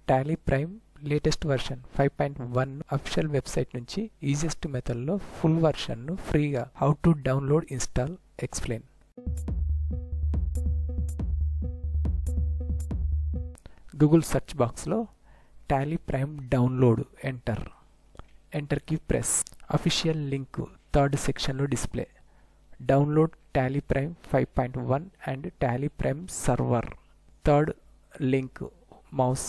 Tally Prime latest version 5.1 official website నుంచి easiest మెథడ్లో full వర్షన్ను ఫ్రీగా how to download install explain. Google search బాక్స్లో Tally Prime download enter key press. Official link third సెక్షన్లో display. Download Tally Prime 5.1 and Tally Prime server. Third link mouse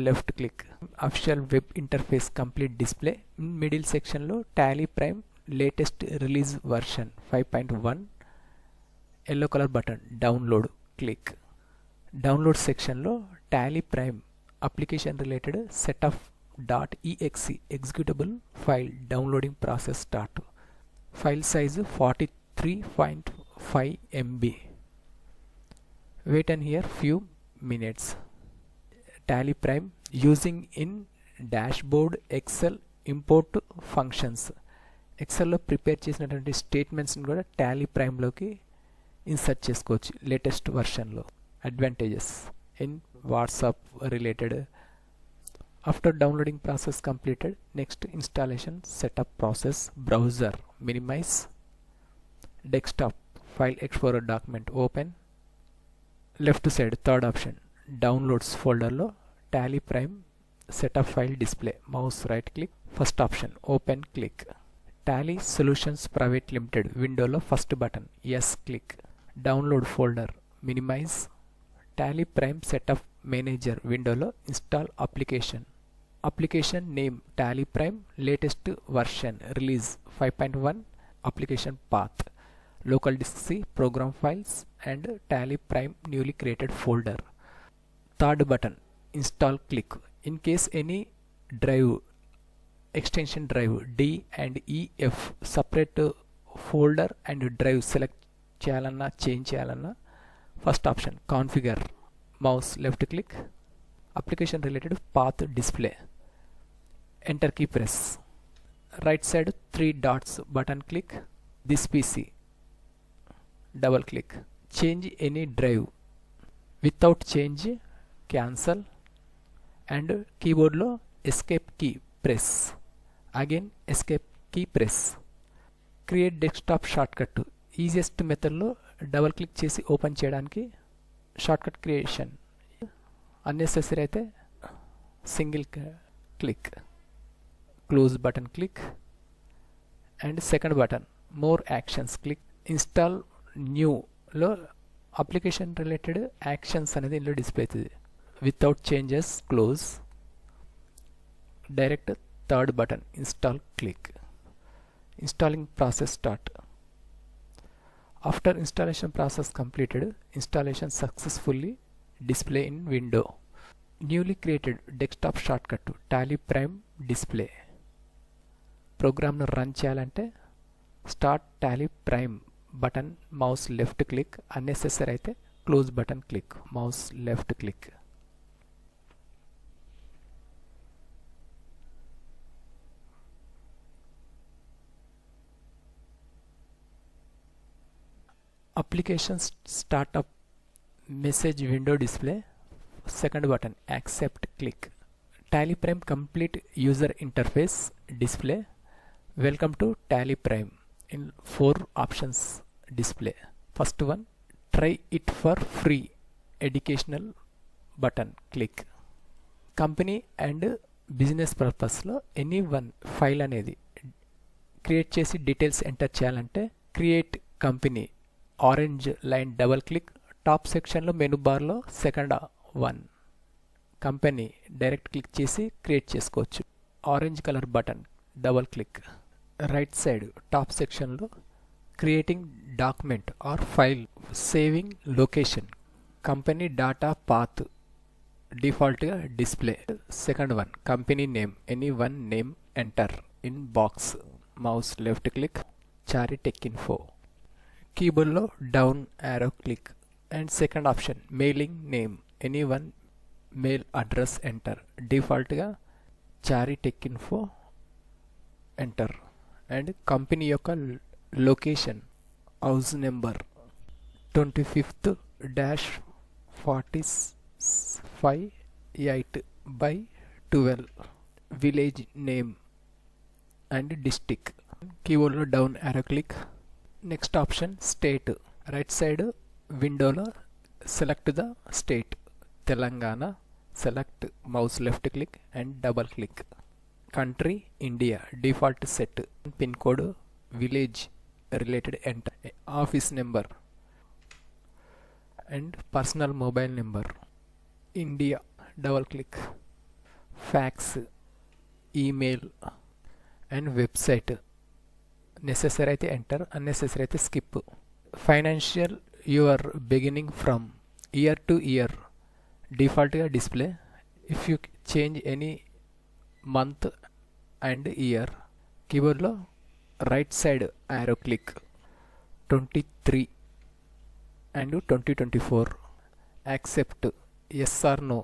left click. Official web interface complete display. Middle సెక్షన్లో Tally Prime latest release version 5.1 yellow colour button download click. Download సెక్షన్లో Tally Prime application related setup .exe executable file downloading process start. File size 43.5 MB. Wait and here few minutes. Tally Prime using in dashboard Excel import functions. ఎక్సెల్లో prepare చేసినటువంటి స్టేట్మెంట్స్ని కూడా Tally ప్రైమ్లోకి insert చేసుకోవచ్చు latest వర్షన్లో. Advantages in WhatsApp related. After downloading process completed, next installation setup process. Browser minimise. Desktop file explorer document open. Left side third option downloads ఫోల్డర్లో Tally Prime setup file display. Mouse right click. First option open click. Tally Solutions Private Limited విండోలో first button yes click. Download folder minimise. Tally Prime setup manager విండోలో install application. Application name Tally Prime latest version release 5.1. Application path local disk C, program files and Tally Prime newly created folder. Third button install click. In case any drive extension drive D and E F separate folder and drive select చేయాలన్నా change చేయాలన్నా first option configure. Mouse left click. Application related path display. Enter key press. Right side 3 dots button click. This PC double click. Change any drive. Without change cancel and keyboard lo escape key press. Again escape key press. Create desktop shortcut. Easiest method lo double click chesi open cheyadaniki shortcut creation. Unnecessary aithe single click. Close button click and second button more actions click. Install న్యూలో application related actions అనేది ఇందులో display అవుతుంది. Without changes close. Direct third button install click. Installing process start. After installation process completed, installation successfully display in window. Newly created desktop shortcut Tally Prime display. ప్రోగ్రామ్ను run చేయాలంటే start Tally Prime button mouse left click. Unnecessary అయితే close button click. Mouse left click. Application startup message window display. Second button accept click. Tally Prime complete user interface display. Welcome to Tally prime in 4 options display. First one, try it for free educational button click. Company and business purpose లో any one file అనేది create చేసి details enter చేయాలంటే create company orange line double click. Top సెక్షన్లో menu బార్లో second one company direct click చేసి create చేసుకోవచ్చు. Orange colour button double click. Right side top సెక్షన్లో creating document or file saving location company data path డిఫాల్ట్గా display. Second one company name any one name enter in box. Mouse left click. Chari Tech Info. కీబోర్డ్లో down arrow click and second option mailing name any one mail address enter. డిఫాల్ట్గా Chari Tech Info enter. And company యొక్క location house number 25/45/8 by 12, village name and district. Keyboard lo down arrow click. Next option state. Right side window lo select the state. Telangana. Select mouse left click and double click. Country India default set. Pin code village related enter. Office number and personal mobile number. India double click. Fax, email and website. Necessary అయితే enter, unnecessary అయితే skip. Financial you are beginning from year to year default గా display. If you change any month and year, keyboard లో right side arrow click 23 and 2024. Accept, yes or no.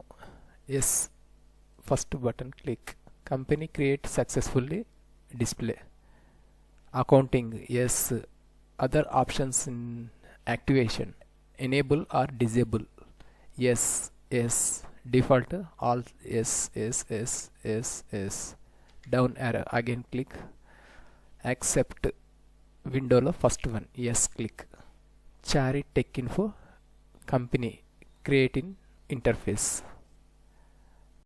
Yes, first button click. Company create successfully display. Accounting, yes. Other options in activation, enable or disable. Yes, yes. Default all yes, yes, yes, yes, yes. Down arrow again click. Accept window lo first one yes click. Chari Tech Info company create in interface.